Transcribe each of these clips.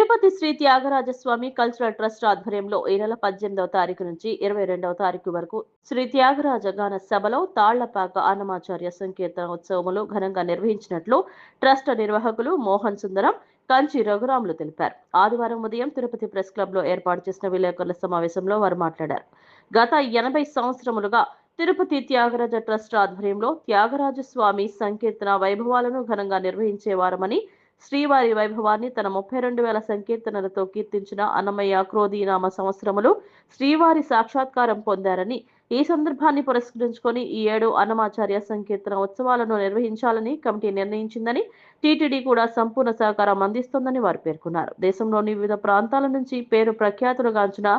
Tirupati Shri Tyagaraja Swamy cultural trust ఆధ్వర్యంలో ఈ నెల 18వ తారీఖు నుంచి 22వ తారీఖు వరకు శ్రీ త్యాగరాజ గాన సభలో తాళ్లపాక అన్నమాచార్య సంకీర్తన ఉత్సవములు ఘనంగా నిర్వహించినట్లు ట్రస్ట్ నిర్వాహకులు మోహన్ సుందరం, కంచి రఘురాములు తెలిపారు. ఆదివారం ఉదయం తిరుపతి ప్రెస్ క్లబ్ లో ఏర్పాటు చేసిన విలేకరుల సమావేశంలో వారు మాట్లాడారు. గత 80 సంవత్సరములుగా తిరుపతి త్యాగరాజ ట్రస్ట్ ఆధ్వర్యంలో త్యాగరాజస్వామి సంకీర్తన వైభవాలను ఘనంగా నిర్వహించేవారమని, శ్రీవారి వైభవాన్ని తన 32,000 సంకీర్తనలతో కీర్తించిన అన్నమయ్య క్రోధీనామ సంవత్సరములు శ్రీవారి సాక్షాత్కారం పొందారని, ఈ సందర్భాన్ని పురస్కరించుకొని ఈ ఏడు అన్నమాచార్య సంకీర్తన ఉత్సవాలను నిర్వహించాలని కమిటీ నిర్ణయించిందని, టీటీడీ కూడా సంపూర్ణ సహకారం అందిస్తోందని వారు పేర్కొన్నారు. దేశంలోని వివిధ ప్రాంతాల నుంచి పేరు ప్రఖ్యాతులుగాంచిన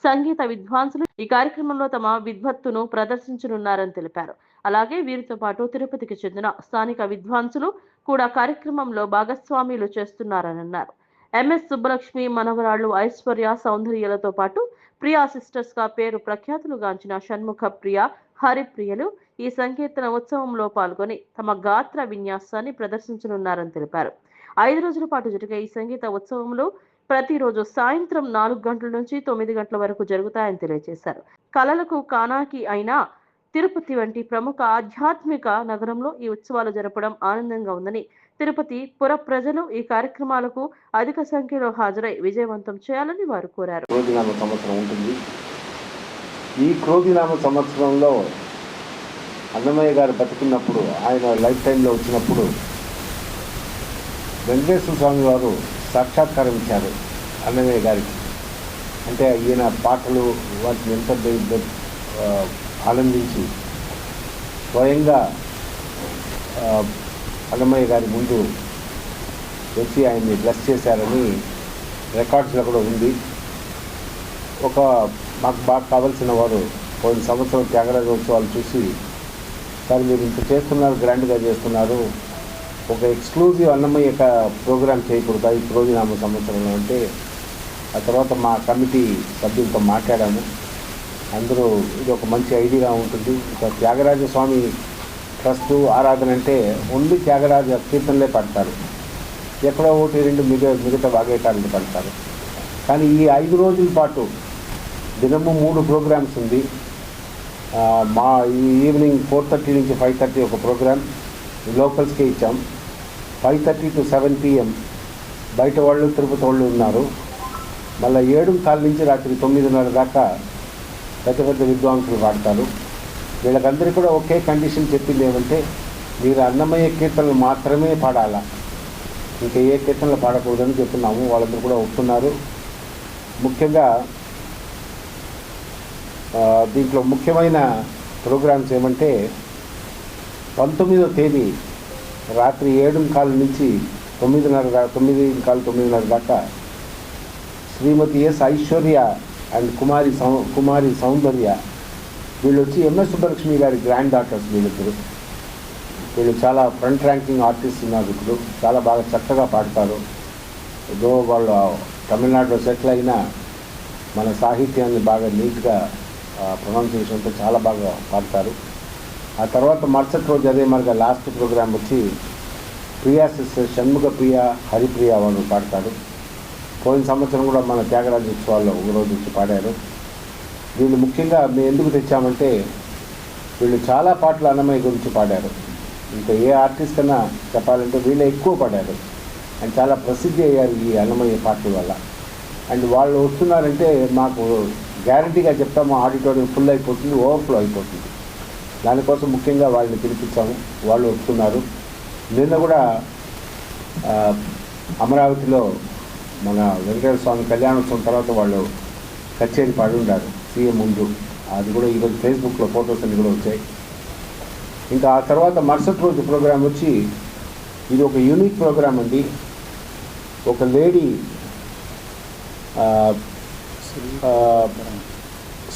సంగీత విద్వాంసులు ఈ కార్యక్రమంలో తమ విద్వత్తును ప్రదర్శించనున్నారని తెలిపారు. అలాగే వీరితో పాటు తిరుపతికి చెందిన స్థానిక విద్వాంసులు కూడా కార్యక్రమంలో భాగస్వామ్యులు చేస్తున్నారని అన్నారు. ఎంఎస్ సుబ్బలక్ష్మి మనవరాళ్లు ఐశ్వర్య సౌందర్యలతో పాటు ప్రియా సిస్టర్స్ గా పేరు ప్రఖ్యాతులుగాంచిన షణ్ముఖ ప్రియ, హరిప్రియలు ఈ సంకీర్తన ఉత్సవంలో పాల్గొని తమ గాత్ర విన్యాసాన్ని ప్రదర్శించనున్నారని తెలిపారు. 5 రోజుల పాటు జరిగే ఈ సంగీత ఉత్సవంలో ప్రతిరోజు సాయంత్రం 4 గంటల నుంచి 9 గంటల వరకు జరుగుతాయని తెలియజేశారు. కళలకు కానాకి అయిన తిరుపతి వంటి ప్రముఖ ఆధ్యాత్మిక నగరంలో ఈ ఉత్సవాలు జరపడం ఆనందంగా ఉందని, తిరుపతి పుర ప్రజలు ఈ కార్యక్రమాలకు అధిక సంఖ్యలో హాజరై విజయవంతం చేయాలని వారు కోరారు. క్రోధినామ సంవత్సరం ఉంటుంది. ఈ క్రోధినామ సంవత్సరంలో అన్నమయ్య గారు బతుకున్నప్పుడు, ఆయన లైఫ్ టైంలో వచ్చినప్పుడు వెంకటేశ్వర స్వామి వారు సాక్షాత్కారం ఇచ్చారు అన్నమయ్య గారికి. అంటే ఈయన పాటలు వాటిని ఎంత ఆనందించి స్వయంగా అన్నమయ్య గారి ముందు వచ్చి ఆయన్ని బ్లెస్ చేశారని రికార్డ్స్లో కూడా ఉంది. మాకు బాగా కావాల్సిన వారు పోయిన సంవత్సరం త్యాగరాజోత్సవాలు చూసి, సార్ మీరు ఇంత చేస్తున్నారు, గ్రాండ్గా చేస్తున్నారు, ఒక ఎక్స్క్లూజివ్ అన్నమయ్య ప్రోగ్రామ్ చేయకూడదా ఈ క్రోధినామ సంవత్సరంలో అంటే, ఆ తర్వాత మా కమిటీ సభ్యులతో మాట్లాడాము. అందరూ ఇది ఒక మంచి ఐడియా ఉంటుంది. ఒక త్యాగరాజ స్వామి ట్రస్టు ఆరాధన అంటే ఓన్లీ త్యాగరాజ కీర్తనలే పడతారు, ఎక్కడో 1-2 మిగతా వాగేటాలను పడతారు. కానీ ఈ 5 రోజుల పాటు దినము 3 ప్రోగ్రామ్స్ ఉంది. మా ఈవినింగ్ 4:30 నుంచి 5:30 ఒక ప్రోగ్రామ్ లోకల్స్కే ఇచ్చాం. 5:30 to 7 PM బయట వాళ్ళు తిరుపతి వాళ్ళు ఉన్నారు. మళ్ళీ 7:15 నుంచి రాత్రి 9:30 దాకా పెద్ద పెద్ద విద్వాంసులు పాడతారు. వీళ్ళకందరికీ కూడా ఒకే కండిషన్ చెప్పింది ఏమంటే, మీరు అన్నమయ్య కీర్తనలు మాత్రమే పాడాలా, ఇంకా ఏ కీర్తనలు పాడకూడదని చెప్తున్నాము. వాళ్ళందరూ కూడా ఒప్పుకున్నారు. ముఖ్యంగా దీంట్లో ముఖ్యమైన ప్రోగ్రామ్స్ ఏమంటే, 19వ తేదీ రాత్రి 7:15 నుంచి 9:30 దాకా శ్రీమతి ఎస్ ఐశ్వర్య అండ్ కుమారి సౌందర్య వీళ్ళు వచ్చి ఎంఎస్ సుబ్బలక్ష్మి గారి గ్రాండ్ డాటర్స్. వీళ్ళు చాలా ఫ్రంట్ ర్యాంకింగ్ ఆర్టిస్ట్ ఉన్నారు. ఇప్పుడు చాలా బాగా చక్కగా పాడతారు. ఏదో వాళ్ళు తమిళనాడులో సెటిల్ అయినా మన సాహిత్యాన్ని బాగా నీట్గా ప్రొనౌన్సియేషన్తో చాలా బాగా పాడతారు. ఆ తర్వాత మరుసటి రోజు అదే మరిగా లాస్ట్ ప్రోగ్రామ్ వచ్చి ప్రియా సిస్టర్ షణ్ముఖ ప్రియ, హరిప్రియ వాళ్ళు పాడతారు. పోయిన సంవత్సరం కూడా మన త్యాగరాజ ఉత్సవాల్లో ఒక రోజు వచ్చి పాడారు. వీళ్ళు ముఖ్యంగా మేము ఎందుకు తెచ్చామంటే, వీళ్ళు చాలా పాటలు అన్నమయ్య గురించి పాడారు. ఇంకా ఏ ఆర్టిస్ట్ కన్నా చెప్పాలంటే వీళ్ళే ఎక్కువ పాడారు అండ్ చాలా ప్రసిద్ధి అయ్యారు ఈ అన్నమయ్య పాటల వల్ల. అండ్ వాళ్ళు వస్తున్నారంటే మాకు గ్యారంటీగా చెప్తాము, ఆడిటోరియం ఫుల్ అయిపోతుంది, ఓవర్ఫ్లో అయిపోతుంది. దానికోసం ముఖ్యంగా వాళ్ళని పిలిపించాము, వాళ్ళు వస్తున్నారు. నిన్న కూడా అమరావతిలో మన వెంకటేశ్వర స్వామి కళ్యాణోత్సవం తర్వాత వాళ్ళు కచేరీ పాడి ఉన్నారు సీఎం ముందు. అది కూడా ఈరోజు ఫేస్బుక్లో ఫొటోస్ అన్ని కూడా వచ్చాయి. ఇంకా ఆ తర్వాత మరుసటి రోజు ప్రోగ్రాం వచ్చి, ఇది ఒక యూనిక్ ప్రోగ్రాం అండి. ఒక లేడీ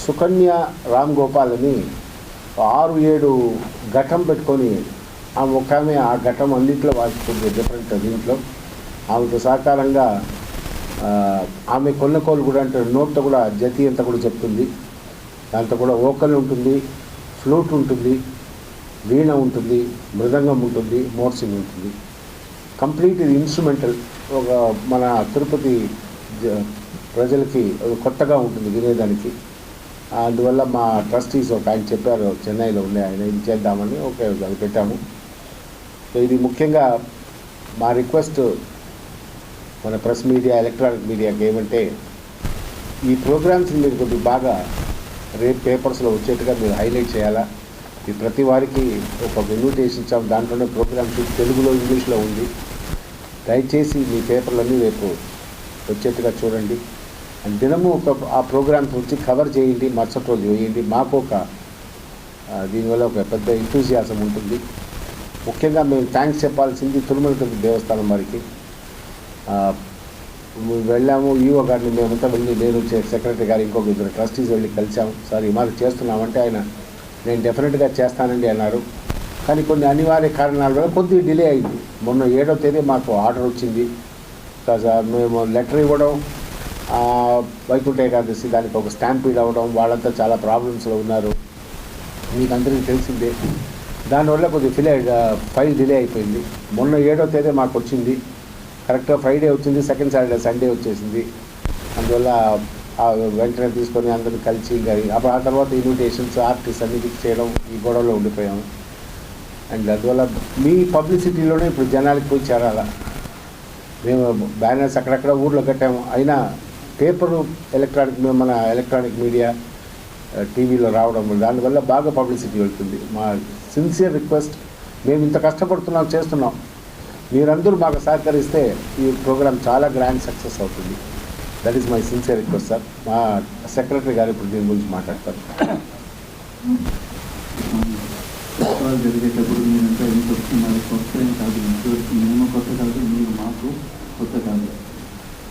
సుకన్య రామ్ గోపాల్ అని 6-7 ఘటం పెట్టుకొని ఒక ఆమె ఆ ఘటం అన్నింటిలో వాడుతుంది. డిఫరెంట్ దీంట్లో ఆమెతో సహకారంగా ఆమె కొన్నకోలు కూడా అంటే నోట్తో కూడా జతి అంతా కూడా చెప్తుంది. దాంతో కూడా వోకల్ ఉంటుంది, ఫ్లూట్ ఉంటుంది, వీణ ఉంటుంది, మృదంగం ఉంటుంది, మోర్సింగ్ ఉంటుంది. కంప్లీట్ ఇది ఇన్స్ట్రుమెంటల్. ఒక మన తిరుపతి ప్రజలకి కొత్తగా ఉంటుంది వినేదానికి. అందువల్ల మా ట్రస్టీస్ ఒక ఆయన చెప్పారు, చెన్నైలో ఉండే ఆయన, ఇది చేద్దామని అది పెట్టాము. సో ఇది ముఖ్యంగా మా రిక్వెస్ట్ మన ప్రెస్ మీడియా, ఎలక్ట్రానిక్ మీడియాకి ఏమంటే, ఈ ప్రోగ్రామ్స్ని మీరు కొద్దిగా బాగా రేపు పేపర్స్లో వచ్చేట్టుగా మీరు హైలైట్ చేయాలా. ఈ ప్రతి వారికి ఒక ఇన్విటేషన్ ఇచ్చాము, దాంట్లోనే ప్రోగ్రామ్స్ తెలుగులో, ఇంగ్లీష్లో ఉంది. దయచేసి మీ పేపర్లన్నీ రేపు వచ్చేట్టుగా చూడండి. అండ్ దినము ఆ ప్రోగ్రామ్స్ వచ్చి కవర్ చేయండి, మరుసటి రోజు వేయండి. మాకు దీనివల్ల ఒక పెద్ద ఎంతూజియాజం ఉంటుంది. ముఖ్యంగా మేము థ్యాంక్స్ చెప్పాల్సింది తిరుమల తిరుపతి దేవస్థానం వారికి. వెళ్ళాము, ఈఓ గారిని మేమంతా వెళ్ళి, నేను సెక్రటరీ గారు, ఇంకొక ఇద్దరు ట్రస్టీస్ వెళ్ళి కలిసాము. సార్ ఈ మాదిరి చేస్తున్నామంటే ఆయన నేను డెఫినెట్గా చేస్తానండి అన్నారు. కానీ కొన్ని అనివార్య కారణాల వల్ల కొద్దిగా డిలే అయింది. మొన్న 7వ తేదీ మాకు ఆర్డర్ వచ్చింది. మేము లెటర్ ఇవ్వడం, వైకుంఠ ఏకాదశి దానికి ఒక స్టాంపీడ్ అవ్వడం, వాళ్ళంతా చాలా ప్రాబ్లమ్స్లో ఉన్నారు, మీకు అందరికీ తెలిసిందే. దానివల్ల కొద్దిగా ఫైల్ డిలే అయిపోయింది. మొన్న 7వ తేదీ మాకు వచ్చింది, కరెక్ట్గా ఫ్రైడే వచ్చింది, సెకండ్ సాటర్డే సండే వచ్చేసింది. అందువల్ల వెంటనే తీసుకొని అందరిని కలిసి అప్పుడు ఆ తర్వాత ఇన్విటేషన్స్, ఆర్టిస్ట్ అన్ని ఫిక్స్ చేయడం, ఈ గొడవలో ఉండిపోయాము. అండ్ అందువల్ల మీ పబ్లిసిటీలోనే ఇప్పుడు జనాలకి పోయి చేరాల. మేము బ్యానర్స్ అక్కడక్కడ ఊర్లో కట్టాము, అయినా పేపరు మన ఎలక్ట్రానిక్ మీడియా, టీవీలో రావడం దానివల్ల బాగా పబ్లిసిటీ వెళ్తుంది. మా సిన్సియర్ రిక్వెస్ట్, మేము ఇంత కష్టపడుతున్నాం, చేస్తున్నాం, మీరందరూ మాకు సహకరిస్తే ఈ ప్రోగ్రామ్ చాలా గ్రాండ్ సక్సెస్ అవుతుంది. That is my sincere request sir. మా సెక్రటరీ గారు ఇప్పుడు దీని గురించి మాట్లాడతారు. జరిగేటప్పుడు మీరంతా ఏం చెప్తున్నారు, కొత్త ఏం కాదు, మేము కొత్త కాదు, మీరు మాకు కొత్త కాదు.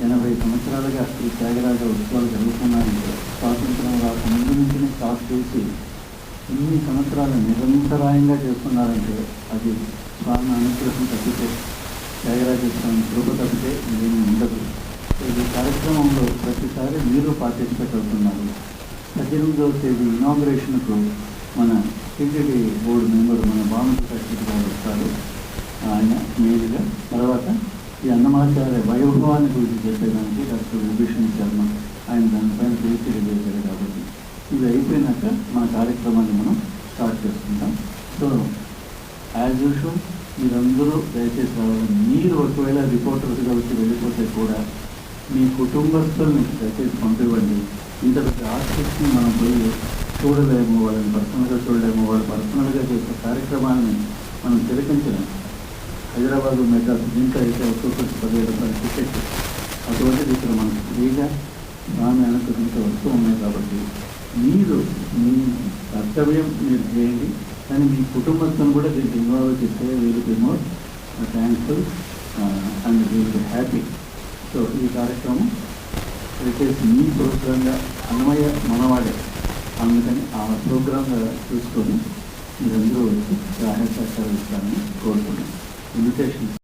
80 సంవత్సరాలుగా ఈ త్యాగరాజ ఉత్సవాలు జరుగుతున్నాయంటే స్వాతంత్రం రాకముందు నుంచి స్టార్ట్ చేసి ఇన్ని సంవత్సరాలు నిరంతరాయంగా చేస్తున్నారంటే అది స్వామి అనుగ్రహం తప్పితే, త్యాగరాజ స్వామి కృప తప్పితే ఏమీ ఉండదు. ఈ కార్యక్రమంలో ప్రతిసారి మీరు పార్టిసిపేట్ అవుతున్నారు. 18వ తేదీ ఇనాగ్రేషన్కు మన టీటీడీ బోర్డు మెంబర్ మన భానుప్రకాష్ గారు వస్తారు. ఆయన మెయిన్గా తర్వాత ఈ అన్నమాచార్య వైభవాన్ని గురించి చెప్పేదానికి డాక్టర్ విభూషణ్ శర్మ ఆయన దానిపైన పిహెచ్డీ చేశారు. కాబట్టి ఇవి అయిపోయినాక మన కార్యక్రమాన్ని మనం స్టార్ట్ చేసుకుంటాం. సో యాజ్ యూజువల్ మీరందరూ దయచేసి రావాలి. మీరు ఒకవేళ రిపోర్టర్స్గా వచ్చి వెళ్ళిపోతే కూడా మీ కుటుంబస్తుల్ని దయచేసి పంపివ్వండి. ఇంత పెద్ద ఆర్టిస్ట్ని మనం పోయి చూడలేము, వాళ్ళని పర్సనల్గా చూడలేము, వాళ్ళు పర్సనల్గా చేసే కార్యక్రమాన్ని మనం తిలకించలేము. హైదరాబాదు, మెడ్రాస్ దీంట్లో అయితే ఒక్కొక్కటి 17 రూపాయల టికెట్, అటువంటిది ఇక్కడ మనకు ఫ్రీగా స్వామి అనుకూలంతో వస్తూ ఉన్నాయి. కాబట్టి మీరు మీ కర్తవ్యం మీరు చేయండి, కానీ మీ కుటుంబస్తులను కూడా దీనికి ఇన్వాల్వ్ చేస్తే we'll be more thankful and we'll be happy. So ఈ కార్యక్రమం దయచేసి మీ ప్రోగ్రాంగా అన్నమయ్య మనవాడే, అందుకని ఆ ప్రోగ్రాంగా చూసుకొని మీరందరూ వచ్చి సహాయ సహకారాలు ఇస్తారని కోరుకుంటున్నాను. ఇన్విటేషన్